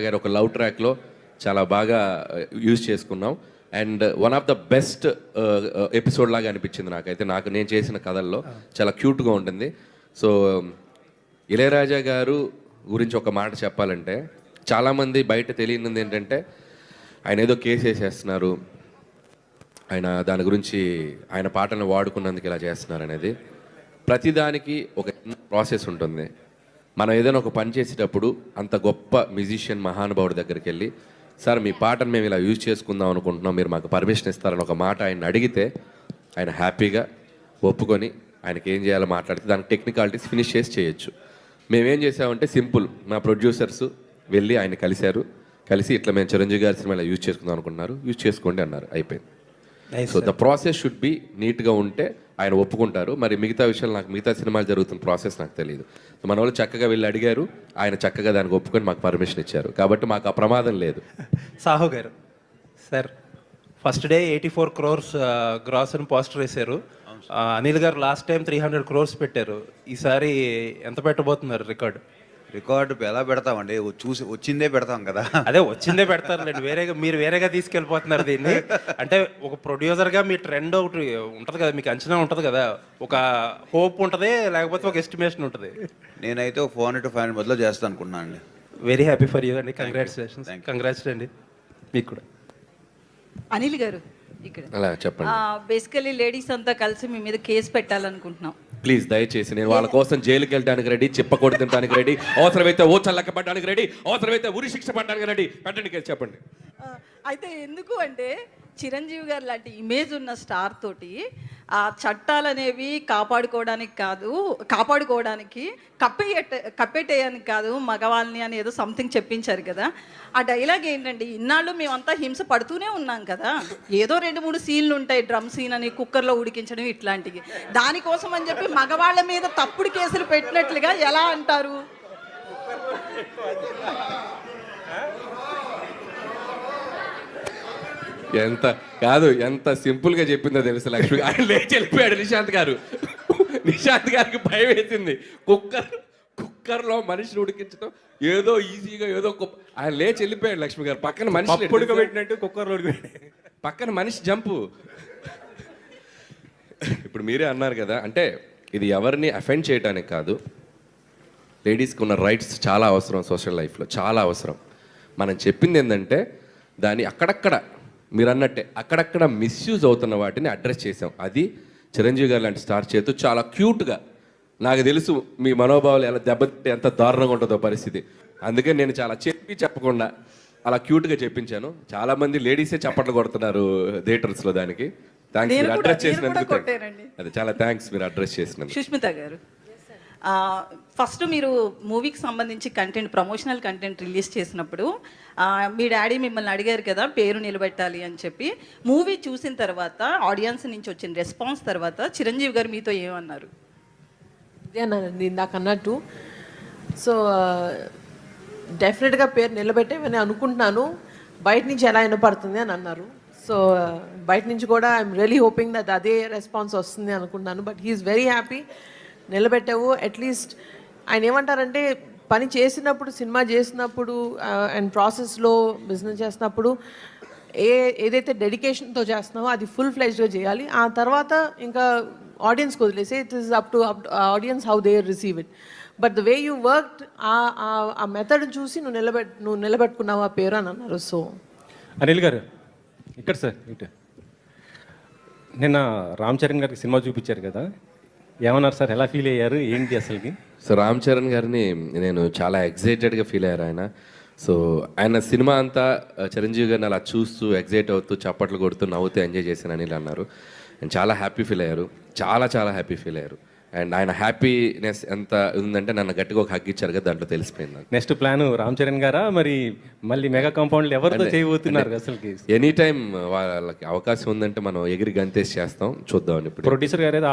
గారు ఒక లవ్ ట్రాక్లో చాలా బాగా యూజ్ చేసుకున్నాం. And one of the best episode లాగా అనిపించింది నాకు నేను చేసిన కథల్లో చాలా క్యూట్గా ఉంటుంది. సో ఇళయరాజా గారు గురించి ఒక మాట చెప్పాలంటే, చాలామంది బయట తెలియనిది ఏంటంటే ఆయన ఏదో కేసు వేసేస్తున్నారు, ఆయన దాని గురించి ఆయన పాటలను వాడుకున్నందుకు ఇలా చేస్తున్నారు అనేది. ప్రతిదానికి ఒక ప్రాసెస్ ఉంటుంది. మనం ఏదైనా ఒక పని చేసేటప్పుడు అంత గొప్ప మ్యూజిషియన్ మహానుభావుడి దగ్గరికి వెళ్ళి, సార్ మీ పాటను మేము ఇలా యూజ్ చేసుకుందాం అనుకుంటున్నాం, మీరు మాకు పర్మిషన్ ఇస్తారని ఒక మాట ఆయన అడిగితే ఆయన హ్యాపీగా ఒప్పుకొని ఆయనకి ఏం చేయాలో మాట్లాడితే దానికి టెక్నికాలిటీస్ ఫినిష్ చేసి చేయొచ్చు. మేమేం చేసామంటే సింపుల్, మా ప్రొడ్యూసర్స్ వెళ్ళి ఆయన కలిసి ఇట్లా మేము చిరంజీవి గారి సినిమా ఇలా యూజ్ చేసుకుందాం అనుకుంటున్నారు, యూజ్ చేసుకోండి అన్నారు, అయిపోయింది. So the process should be నీట్గా ఉంటే ఆయన ఒప్పుకుంటారు. మరి మిగతా విషయాలు మిగతా సినిమాలు జరుగుతున్న ప్రాసెస్ నాకు తెలియదు. మన వాళ్ళు చక్కగా వెళ్ళి అడిగారు, ఆయన చక్కగా దానికి ఒప్పుకొని మాకు పర్మిషన్ ఇచ్చారు, కాబట్టి మాకు ఆ ప్రమాదం లేదు. సాహు గారు sir, first day 84 crores gross అని పోస్టర్ వేశారు. అనిల్ గారు లాస్ట్ టైం 300 crores పెట్టారు. ఈసారి ఎంత పెట్టబోతున్నారు రికార్డు? ఎలా పెడతామండి, చూసి వచ్చిందే పెడతాం కదా. అదే వచ్చిందే పెడతారులేండి, మీరు వేరేగా తీసుకెళ్ళిపోతున్నారు దీన్ని. అంటే ఒక ప్రొడ్యూసర్గా మీ ట్రెండ్ ఒకటి ఉంటుంది కదా, మీకు అంచనా ఉంటుంది కదా, ఒక హోప్ ఉంటుంది, లేకపోతే ఒక ఎస్టిమేషన్ ఉంటుంది. నేనైతే ఒక 400 to 500 మధ్యలో చేస్తాను అనుకున్నాను అండి. వెరీ హ్యాపీ ఫర్ యూ అండి, కంగ్రాచులేషన్స్ అండి మీకు కూడా. అనిల్ గారు ఇక్కడ అలా చెప్పండి. బేసికలీ లేడీస్ అంతా కలిసి మీ మీద కేసు పెట్టాలనుకుంటున్నాం. ప్లీజ్ దయచేసి, నేను వాళ్ళ కోసం జైలుకి వెళ్ళడానికి రెడీ, చెప్పకూడదు తినడానికి రెడీ, అవసరమైతే ఓ చల్లక్క పడడానికి రెడీ, అవసరమైతే ఉరి శిక్ష పడడానికి రెడీ. పెట్టండి కేసు, చెప్పండి. అయితే ఎందుకు అంటే చిరంజీవి గారు లాంటి ఇమేజ్ ఉన్న స్టార్ తోటి ఆ చట్టాలు అనేవి కాపాడుకోవడానికి కప్పేటేయడానికి కాదు మగవాళ్ళని అని ఏదో సంథింగ్ చెప్పించారు కదా. ఆ డైలాగ్ ఏంటంటే, ఇన్నాళ్ళు మేమంతా హింస పడుతూనే ఉన్నాం కదా, ఏదో 2-3 సీన్లు ఉంటాయి, డ్రమ్ సీన్ అని, కుక్కర్లో ఉడికించడం ఇట్లాంటివి, దానికోసం అని చెప్పి మగవాళ్ళ మీద తప్పుడు కేసులు పెట్టినట్లుగా ఎలా అంటారు? ఎంత సింపుల్గా చెప్పిందో తెలుసు లక్ష్మి. ఆయన లేచి వెళ్ళిపోయాడు. నిశాంత్ గారికి భయం వేసింది. కుక్కర్లో మనిషిని ఉడికించడం ఏదో ఈజీగా ఏదో ఆయన లేచి వెళ్ళిపోయాడు. లక్ష్మి గారు పక్కన మనిషి ఉడకబెట్టినట్టు కుక్కర్లో పక్కన మనిషి జంపు. ఇప్పుడు మీరే అన్నారు కదా, అంటే ఇది ఎవరిని అఫెండ్ చేయడానికి కాదు, లేడీస్కి ఉన్న రైట్స్ చాలా అవసరం, సోషల్ లైఫ్లో చాలా అవసరం. మనం చెప్పింది ఏంటంటే దాన్ని అక్కడక్కడ మీరు అన్నట్టే అక్కడక్కడ మిస్యూజ్ అవుతున్న వాటిని అడ్రస్ చేసాం. అది చిరంజీవి గారు లాంటి స్టార్ చేతు చాలా క్యూట్గా, నాకు తెలుసు మీ మనోభావాలు ఎలా దెబ్బతింటే ఎంత దారుణంగా ఉంటుందో పరిస్థితి, అందుకే నేను చాలా చెప్పకుండా అలా క్యూట్గా చెప్పించాను. చాలామంది లేడీసే చప్పట్లు కొడుతున్నారు థియేటర్స్లో. దానికి థ్యాంక్స్ మీరు అడ్రస్ చేసినందుకు. అది చాలా థ్యాంక్స్ మీరు అడ్రస్ చేసినందుకు. సుష్మిత గారు, ఫస్ట్ మీరు మూవీకి సంబంధించి ప్రమోషనల్ కంటెంట్ రిలీజ్ చేసినప్పుడు మీ డాడీ మిమ్మల్ని అడిగారు కదా పేరు నిలబెట్టాలి అని చెప్పి. మూవీ చూసిన తర్వాత ఆడియన్స్ నుంచి వచ్చిన రెస్పాన్స్ తర్వాత చిరంజీవి గారు మీతో ఏమన్నారు? అదేనండి ఇందాక అన్నట్టు. సో డెఫినెట్గా పేరు నిలబెట్టేవని అనుకుంటున్నాను, బయట నుంచి ఎలా వినపడుతుంది అని అన్నారు. సో బయట నుంచి కూడా ఐఎమ్ రియలీ హోపింగ్ దట్ అదే రెస్పాన్స్ వస్తుంది అనుకుంటున్నాను. But he is very happy. నిలబెట్టావు అట్లీస్ట్. ఆయన ఏమంటారంటే, పని చేసినప్పుడు, సినిమా చేసినప్పుడు అండ్ ప్రాసెస్లో బిజినెస్ చేసినప్పుడు ఏదైతే డెడికేషన్తో చేస్తున్నావో అది ఫుల్ ఫ్లెజ్డ్గా చేయాలి. ఆ తర్వాత ఇంకా ఆడియన్స్కి వదిలేసి it is up to audience how they receive it. But the way you worked, ఆ మెథడ్ చూసి నువ్వు నిలబెట్టుకున్నావు ఆ పేరు అని అన్నారు. సో అనిల్ గారు ఇక్కడ సార్, ఇటు నిన్న రామ్ చరణ్ గారికి సినిమా చూపించారు కదా, ఏమన్నారు సార్? ఎలా ఫీల్ అయ్యారు, ఏంటి అసలుకి? సో రామ్ చరణ్ గారిని నేను చాలా ఎగ్జైటెడ్గా ఫీల్ అయ్యారు ఆయన. సో ఆయన సినిమా అంతా చిరంజీవి గారిని అలా చూస్తూ ఎగ్జైట్ అవుతూ చప్పట్లు కొడుతూ నవ్వుతూ ఎంజాయ్ చేశాను అని అన్నారు. అండ్ చాలా హ్యాపీ ఫీల్ అయ్యారు, చాలా హ్యాపీ ఫీల్ అయ్యారు. అండ్ ఆయన హ్యాపీనెస్ ఎంత ఉందంటే నన్ను గట్టిగా ఒక హగ్ ఇచ్చారు కదా, దాంట్లో తెలిసిపోయింది. నెక్స్ట్ ప్లాన్ రామ్ చరణ్ గారా, మరి మళ్ళీ మెగా కాంపౌండ్లు ఎవరితో చేయబోతున్నారు అసలుకి? ఎనీ టైం వాళ్ళకి అవకాశం ఉందంటే మనం ఎగిరి గంతేసి చేస్తాం, చూద్దాం. ఇప్పుడు ప్రొడ్యూసర్ గారు